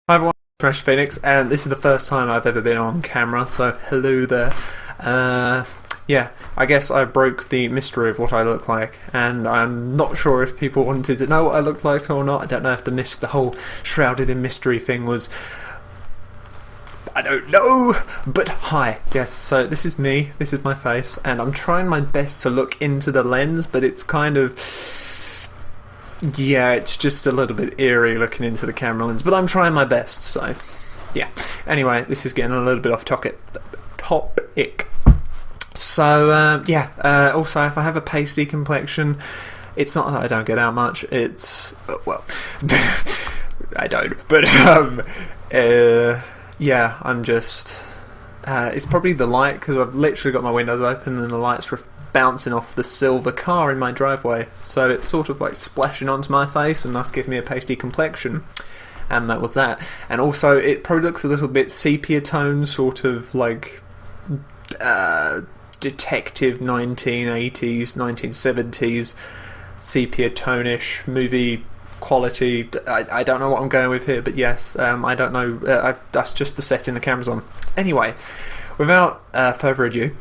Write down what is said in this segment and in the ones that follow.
Hi everyone, Fresh Phoenix, and this is the first time I've ever been on camera, so hello there. Yeah, I guess I broke the mystery of what I look like, and I'm not sure if people wanted to know what I looked like or not. I don't know if the whole shrouded in mystery thing was... I don't know! But hi, yes, so this is me, this is my face, and I'm trying my best to look into the lens, but it's kind of... yeah, it's just a little bit eerie looking into the camera lens, but I'm trying my best, so yeah. Anyway, this is getting a little bit off topic. So, yeah, also if I have a pasty complexion, it's not that I don't get out much, it's, well, I don't, but, yeah, I'm just, it's probably the light, because I've literally got my windows open and the light's bouncing off the silver car in my driveway, so it's sort of like splashing onto my face and thus giving me a pasty complexion, and that was that. And also it probably looks a little bit sepia tone, sort of like detective 1980s 1970s sepia tone-ish movie quality. I don't know what I'm going with here, but yes, I don't know, that's just the setting the camera's on. Anyway, without further ado,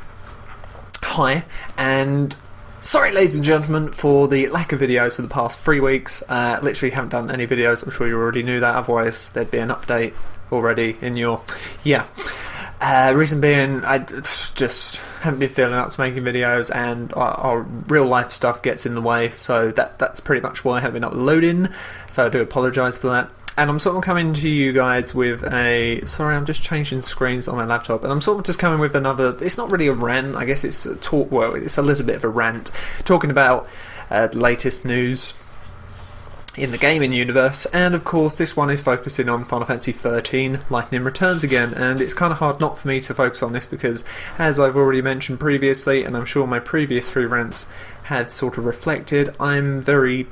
hi, and sorry ladies and gentlemen for the lack of videos for the past 3 weeks. Literally haven't done any videos. I'm sure you already knew that, otherwise there'd be an update already in your... yeah. Reason being, I just haven't been feeling up to making videos, and our real life stuff gets in the way, so that's pretty much why I haven't been uploading, so I do apologise for that. And I'm sort of coming to you guys with a... sorry, I'm just changing screens on my laptop, and I'm sort of just coming with another... it's not really a rant, I guess it's a talk... well, it's a little bit of a rant, talking about the latest news in the gaming universe, and of course this one is focusing on Final Fantasy 13 Lightning Returns again, and it's kind of hard not for me to focus on this because, as I've already mentioned previously, and I'm sure my previous 3 rants had sort of reflected, I'm very...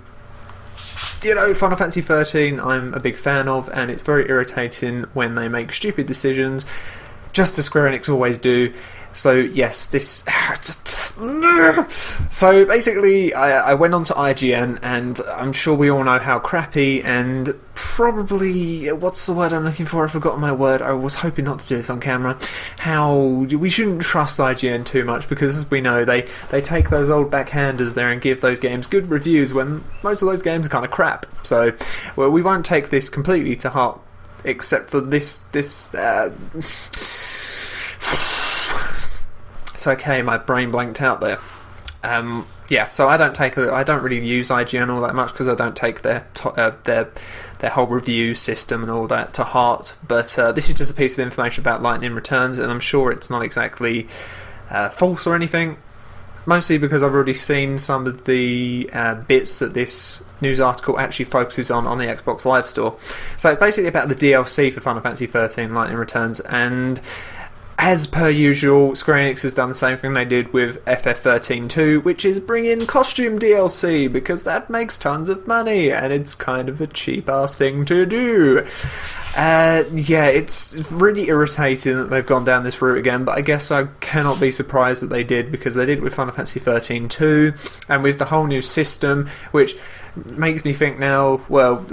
you know, Final Fantasy 13 I'm a big fan of, and it's very irritating when they make stupid decisions, just as Square Enix always do. So yes, this... so basically I went on to IGN, and I'm sure we all know how crappy and probably... what's the word I'm looking for? I've forgotten my word. I was hoping not to do this on camera. How we shouldn't trust IGN too much, because as we know, they take those old backhanders there and give those games good reviews when most of those games are kind of crap. So, well, we won't take this completely to heart, except for this it's okay, my brain blanked out there. Yeah, so I don't really use IGN all that much, because I don't take their whole review system and all that to heart. But this is just a piece of information about Lightning Returns, and I'm sure it's not exactly false or anything. Mostly because I've already seen some of the bits that this news article actually focuses on the Xbox Live Store. So it's basically about the DLC for Final Fantasy 13 Lightning Returns, and as per usual, Square Enix has done the same thing they did with FF13-2, which is bring in costume DLC, because that makes tons of money, and it's kind of a cheap-ass thing to do. Yeah, it's really irritating that they've gone down this route again, but I guess I cannot be surprised that they did, because they did it with Final Fantasy 13-2, and with the whole new system, which makes me think now, well,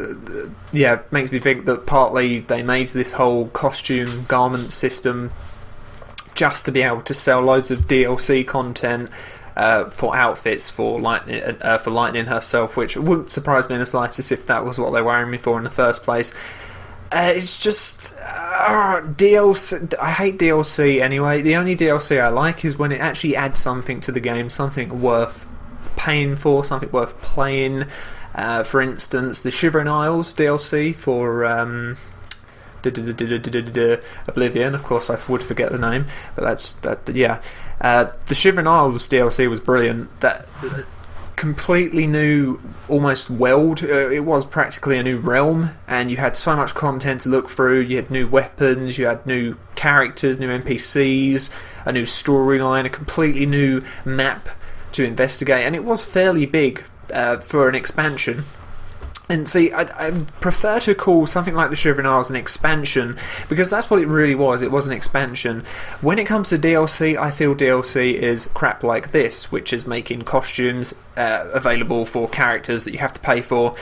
yeah, makes me think that partly they made this whole costume garment system just to be able to sell loads of DLC content for outfits for Lightning herself, which wouldn't surprise me in the slightest if that was what they were wearing me for in the first place. It's just DLC. I hate DLC anyway. The only DLC I like is when it actually adds something to the game, something worth paying for, something worth playing. For instance, the Shivering Isles DLC for Oblivion. Of course I would forget the name, but yeah. The Shivering Isles DLC was brilliant. That completely new, almost world. It was practically a new realm, and you had so much content to look through. You had new weapons, you had new characters, new NPCs, a new storyline, a completely new map to investigate, and it was fairly big for an expansion. And see, I prefer to call something like the Shivering Isles an expansion, because that's what it really was. It was an expansion. When it comes to DLC, I feel DLC is crap like this, which is making costumes available for characters that you have to pay for,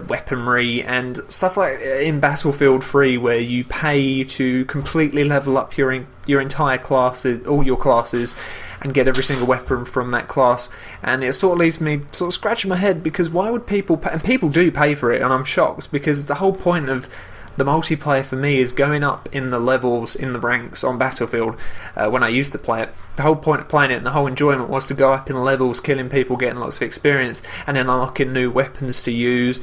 weaponry, and stuff like in Battlefield 3, where you pay to completely level up your entire classes, all your classes, and get every single weapon from that class. And it sort of leaves me sort of scratching my head, because why would people pay? And people do pay for it, and I'm shocked, because the whole point of the multiplayer for me is going up in the levels, in the ranks on Battlefield. When I used to play it, the whole point of playing it and the whole enjoyment was to go up in the levels, killing people, getting lots of experience, and then unlocking new weapons to use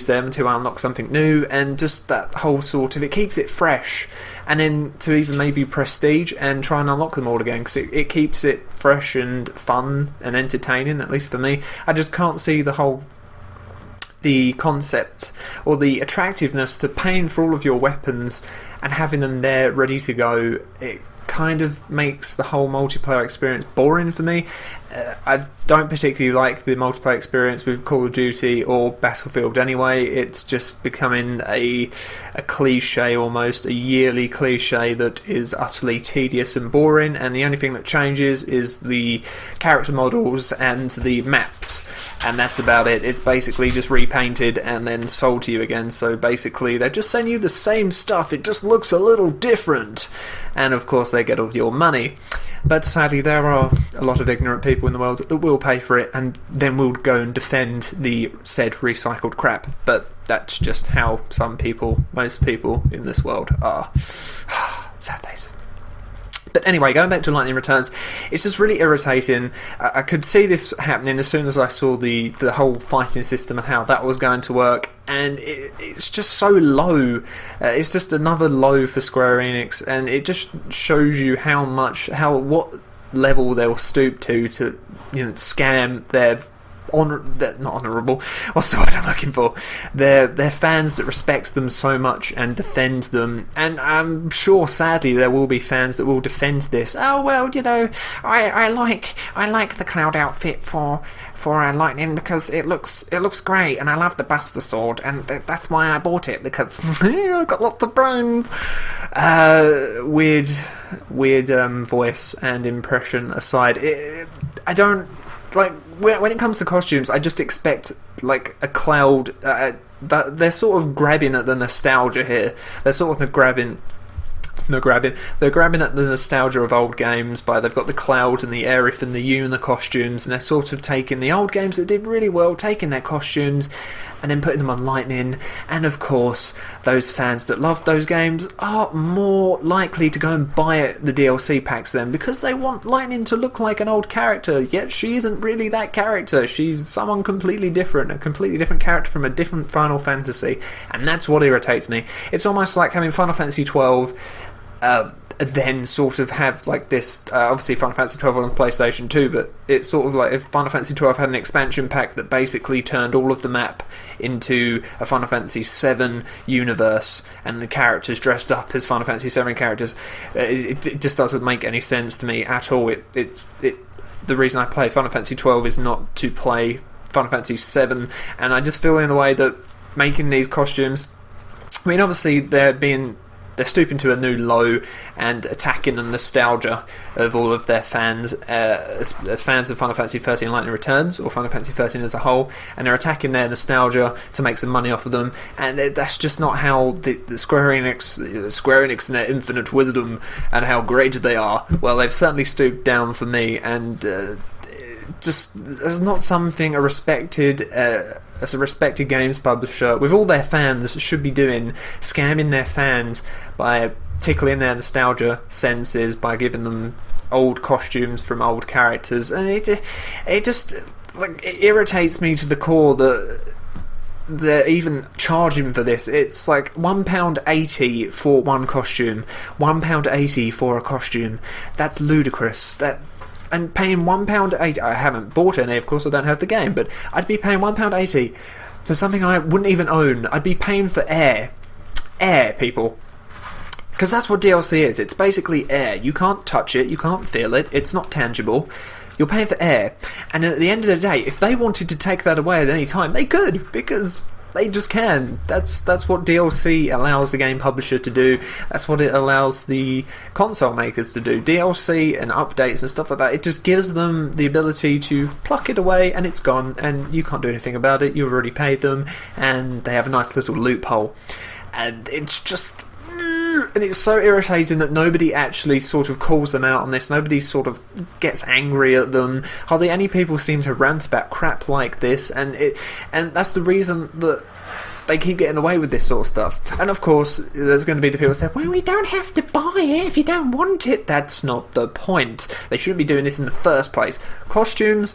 them to unlock something new, and just that whole sort of, it keeps it fresh. And then to even maybe prestige and try and unlock them all again, because it keeps it fresh and fun and entertaining, at least for me. I just can't see the concept or the attractiveness to paying for all of your weapons and having them there ready to go. It kind of makes the whole multiplayer experience boring for me. I don't particularly like the multiplayer experience with Call of Duty or Battlefield anyway. It's just becoming a cliche, almost a yearly cliche that is utterly tedious and boring, and the only thing that changes is the character models and the maps, and that's about it. It's basically just repainted and then sold to you again. So basically they're just sending you the same stuff, it just looks a little different, and of course they get all your money. But sadly, there are a lot of ignorant people in the world that will pay for it and then will go and defend the said recycled crap. But that's just how most people in this world are. Sad days. But anyway, going back to Lightning Returns, it's just really irritating. I could see this happening as soon as I saw the whole fighting system and how that was going to work, and it's just so low. It's just another low for Square Enix, and it just shows you what level they'll stoop to scam their not honourable, what's the word I'm looking for? They're fans that respect them so much and defend them, and I'm sure sadly there will be fans that will defend this. Oh well, I like the Cloud outfit for Lightning because it looks great, and I love the Buster Sword, and that's why I bought it, because I've got lots of brains. Weird voice and impression aside, I don't like when it comes to costumes. I just expect like a Cloud. They're sort of grabbing at the nostalgia here. They're grabbing at the nostalgia of old games they've got the Cloud and the Aerith and the Yoon and the costumes, and they're sort of taking the old games that did really well, taking their costumes and then putting them on Lightning. And of course, those fans that love those games are more likely to go and buy the DLC packs then, because they want Lightning to look like an old character, yet she isn't really that character. She's someone completely different, a completely different character from a different Final Fantasy, and that's what irritates me. It's almost like having Final Fantasy 12 then sort of have like this, obviously Final Fantasy 12 on the PlayStation 2, but it's sort of like if Final Fantasy 12 had an expansion pack that basically turned all of the map into a Final Fantasy 7 universe, and the characters dressed up as Final Fantasy 7 characters. It just doesn't make any sense to me at all. The reason I play Final Fantasy 12 is not to play Final Fantasy 7, and I just feel in the way that making these costumes, I mean obviously they're stooping to a new low and attacking the nostalgia of all of their fans, fans of Final Fantasy 13 Lightning Returns, or Final Fantasy 13 as a whole, and they're attacking their nostalgia to make some money off of them, and that's just not how the Square Enix and their infinite wisdom and how great they are. Well, they've certainly stooped down for me, and just as not something a respected games publisher with all their fans should be doing, scamming their fans by tickling their nostalgia senses by giving them old costumes from old characters. And it just it irritates me to the core that they're even charging for this. It's like £1.80 for one costume, £1.80 for a costume. That's ludicrous. I'm paying £1.80. I haven't bought any, of course I don't have the game, but I'd be paying £1.80 for something I wouldn't even own. I'd be paying for air, people, because that's what DLC is. It's basically air. You can't touch it, you can't feel it, it's not tangible. You're paying for air, and at the end of the day, if they wanted to take that away at any time, they could, because They just can. That's what DLC allows the game publisher to do. That's what it allows the console makers to do. DLC and updates and stuff like that, it just gives them the ability to pluck it away and it's gone, and you can't do anything about it. You've already paid them, and they have a nice little loophole. And it's just... And it's so irritating that nobody actually sort of calls them out on this. Nobody sort of gets angry at them. Hardly any people seem to rant about crap like this, and that's the reason that they keep getting away with this sort of stuff. And of course, there's going to be the people who say, well, we don't have to buy it if you don't want it. That's not the point. They shouldn't be doing this in the first place. Costumes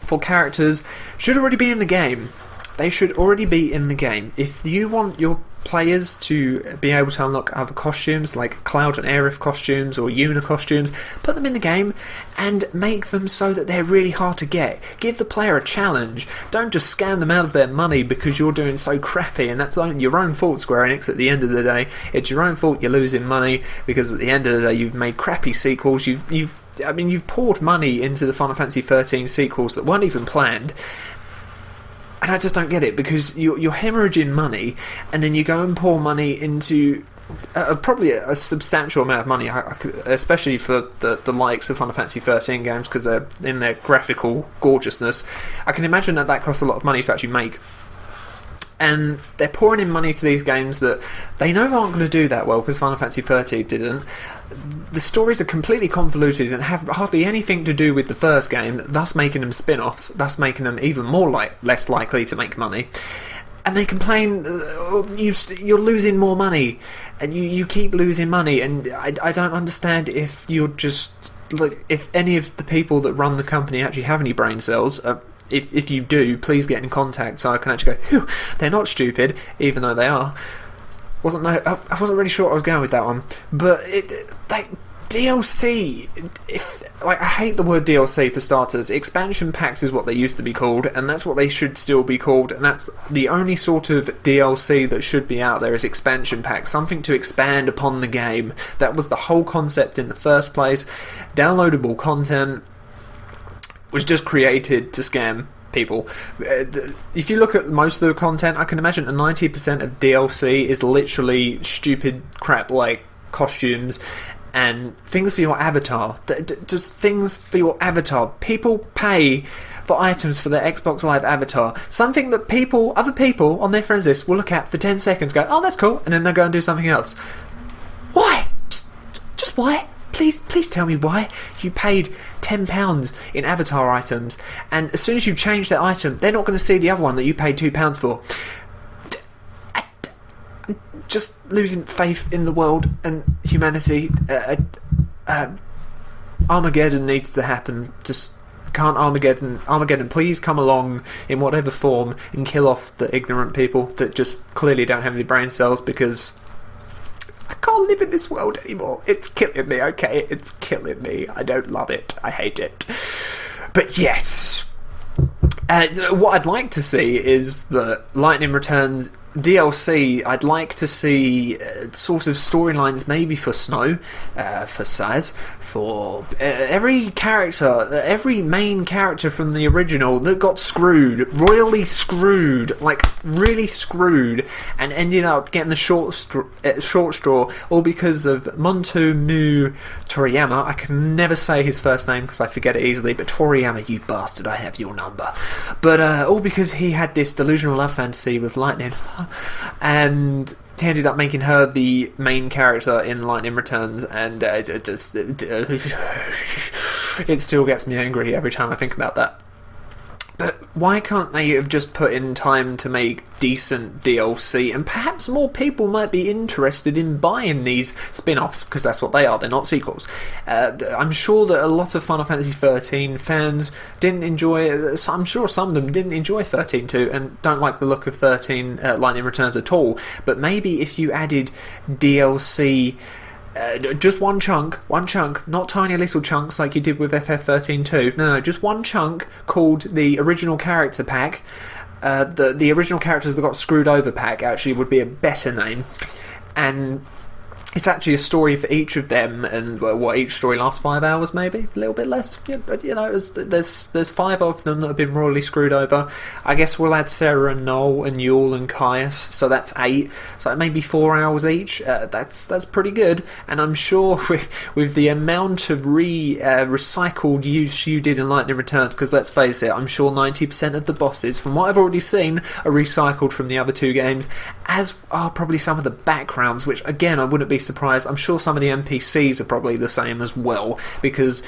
for characters should already be in the game. They should already be in the game. If you want your players to be able to unlock other costumes like Cloud and Aerith costumes or Yuna costumes, put them in the game and make them so that they're really hard to get. Give the player a challenge. Don't just scam them out of their money because you're doing so crappy, and that's your own fault, Square Enix. At the end of the day, it's your own fault you're losing money, because at the end of the day you've made crappy sequels. You've poured money into the Final Fantasy 13 sequels that weren't even planned. And I just don't get it, because you're hemorrhaging money, and then you go and pour money into probably a substantial amount of money, especially for the likes of Final Fantasy 13 games, because they're in their graphical gorgeousness. I can imagine that costs a lot of money to actually make. And they're pouring in money to these games that they know aren't going to do that well, because Final Fantasy 13 didn't. The stories are completely convoluted and have hardly anything to do with the first game, thus making them spin-offs, thus making them even less likely to make money. And they complain, you're losing more money, and you keep losing money, and I don't understand if you're just... if any of the people that run the company actually have any brain cells. If you do, please get in contact so I can actually go, phew, they're not stupid, even though they are. I wasn't really sure what I was going with that one, but DLC, I hate the word DLC for starters. Expansion packs is what they used to be called, and that's what they should still be called, and that's the only sort of DLC that should be out there, is expansion packs, something to expand upon the game. That was the whole concept in the first place. Downloadable content was just created to scam people. If you look at most of the content, I can imagine 90% of DLC is literally stupid crap like costumes and things for your avatar. Just things for your avatar. People pay for items for their Xbox Live avatar. Something that other people on their friends list will look at for 10 seconds, go, oh, that's cool, and then they'll go and do something else. Why? Just why? Please tell me why you paid £10 in avatar items, and as soon as you change that item, they're not going to see the other one that you paid £2 for. Just losing faith in the world and humanity. Armageddon needs to happen. Just can't Armageddon, please come along in whatever form and kill off the ignorant people that just clearly don't have any brain cells, because I can't live in this world anymore. It's killing me, okay? It's killing me. I don't love it. I hate it. But yes, what I'd like to see is the Lightning Returns DLC. I'd like to see sort of storylines maybe for Snow, for Saz, for every main character from the original that got screwed, royally screwed, like really screwed, and ended up getting the short straw, all because of Montomu Toriyama. I can never say his first name because I forget it easily, but Toriyama, you bastard, I have your number. But all because he had this delusional love fantasy with Lightning, and he ended up making her the main character in Lightning Returns, and it still gets me angry every time I think about that. But why can't they have just put in time to make decent DLC, and perhaps more people might be interested in buying these spin-offs, because that's what they are, they're not sequels. I'm sure that a lot of Final Fantasy 13 fans didn't enjoy, I'm sure some of them didn't enjoy 13.2 and don't like the look of 13 Lightning Returns at all, but maybe if you added DLC, just one chunk, not tiny little chunks like you did with FF13.2. No, just one chunk called the Original Character Pack. The Original Characters That Got Screwed Over Pack actually would be a better name. And it's actually a story for each of them, and what, each story lasts 5 hours, maybe a little bit less. There's 5 of them that have been royally screwed over. I guess we'll add Sarah and Noel and Yule and Caius, so that's 8. So maybe 4 hours each. That's pretty good. And I'm sure with the amount of recycled use you did in Lightning Returns, because let's face it, I'm sure 90% of the bosses, from what I've already seen, are recycled from the other 2 games, as are probably some of the backgrounds, which again I wouldn't be surprised. I'm sure some of the NPCs are probably the same as well, because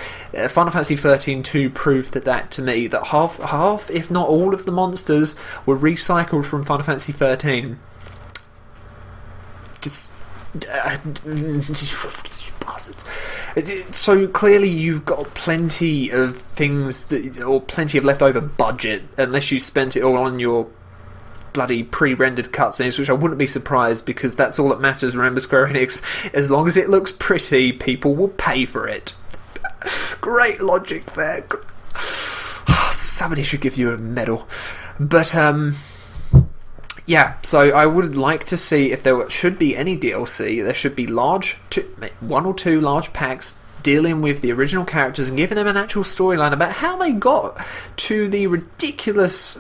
Final Fantasy 13-2 proved that to me, that half if not all of the monsters were recycled from Final Fantasy 13. Just so clearly you've got plenty of things or plenty of leftover budget, unless you spent it all on your bloody pre-rendered cutscenes, which I wouldn't be surprised, because that's all that matters. Remember, Square Enix, as long as it looks pretty, people will pay for it. Great logic there. Somebody should give you a medal. But yeah, so I would like to see if there should be any DLC. There should be 1 or 2 large packs dealing with the original characters and giving them an actual storyline about how they got to the ridiculous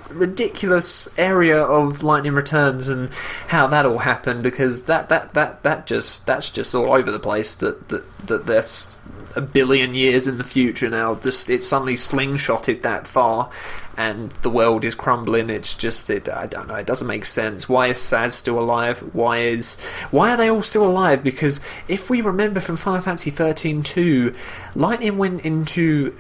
area of Lightning Returns and how that all happened, because that's just all over the place. That there's a billion years in the future now. It's suddenly slingshotted that far, and the world is crumbling. It's just, I don't know, it doesn't make sense. Why is Saz still alive? Why are they all still alive? Because if we remember from Final Fantasy 13-2, Lightning went into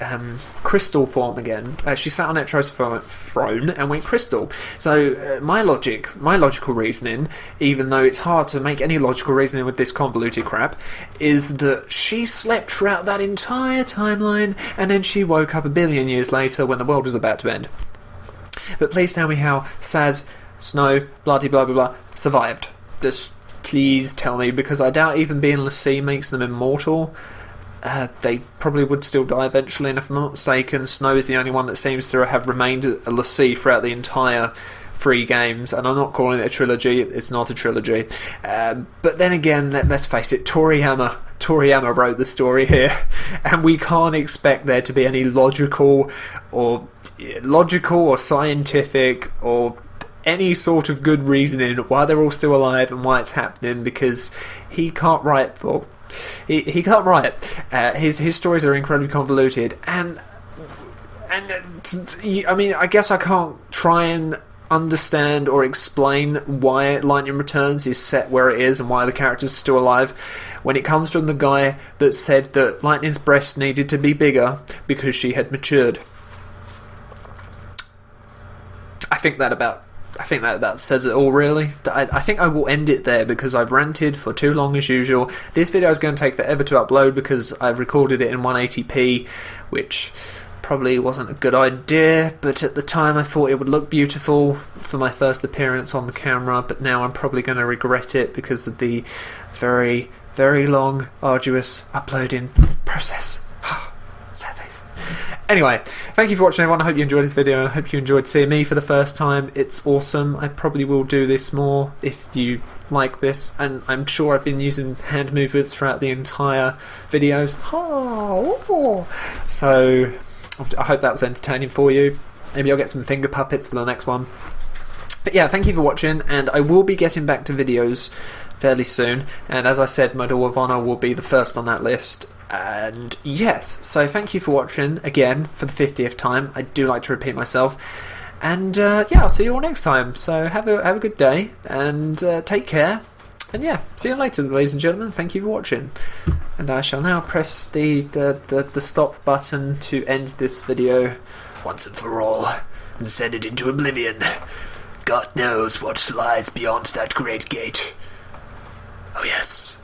crystal form again. She sat on Etro's throne and went crystal. So my logical reasoning, even though it's hard to make any logical reasoning with this convoluted crap, is that she slept throughout that entire timeline, and then she woke up a billion years later when the world was about to end. But please tell me how Saz, Snow, blah blah blah blah survived. Just please tell me, because I doubt even being Lassie makes them immortal. They probably would still die eventually, and if I'm not mistaken, Snow is the only one that seems to have remained a Lassie throughout the entire 3 games, and I'm not calling it a trilogy. It's not a trilogy. But then again, let's face it, Toriyama wrote the story here, and we can't expect there to be any logical or scientific or any sort of good reasoning why they're all still alive and why it's happening, because he can't write he can't write. His stories are incredibly convoluted, and I mean, I guess I can't try and understand or explain why Lightning Returns is set where it is and why the characters are still alive when it comes from the guy that said that Lightning's breast needed to be bigger because she had matured. I think that about says it all, really. I think I will end it there, because I've ranted for too long as usual. This video is going to take forever to upload because I've recorded it in 180p, which probably wasn't a good idea, but at the time I thought it would look beautiful for my first appearance on the camera, but now I'm probably going to regret it because of the very, very long, arduous uploading process. Sad face. Anyway, thank you for watching, everyone. I hope you enjoyed this video, and I hope you enjoyed seeing me for the first time. It's awesome. I probably will do this more if you like this, and I'm sure I've been using hand movements throughout the entire videos. So I hope that was entertaining for you. Maybe I'll get some finger puppets for the next one. But yeah, thank you for watching, and I will be getting back to videos fairly soon, and as I said, Medal of Honor will be the first on that list. And yes, so thank you for watching again for the 50th time. I do like to repeat myself, and yeah, I'll see you all next time. So have a good day, and take care, and yeah, see you later, ladies and gentlemen. Thank you for watching, and I shall now press the stop button to end this video once and for all, and send it into oblivion. God knows what lies beyond that great gate. Oh yes.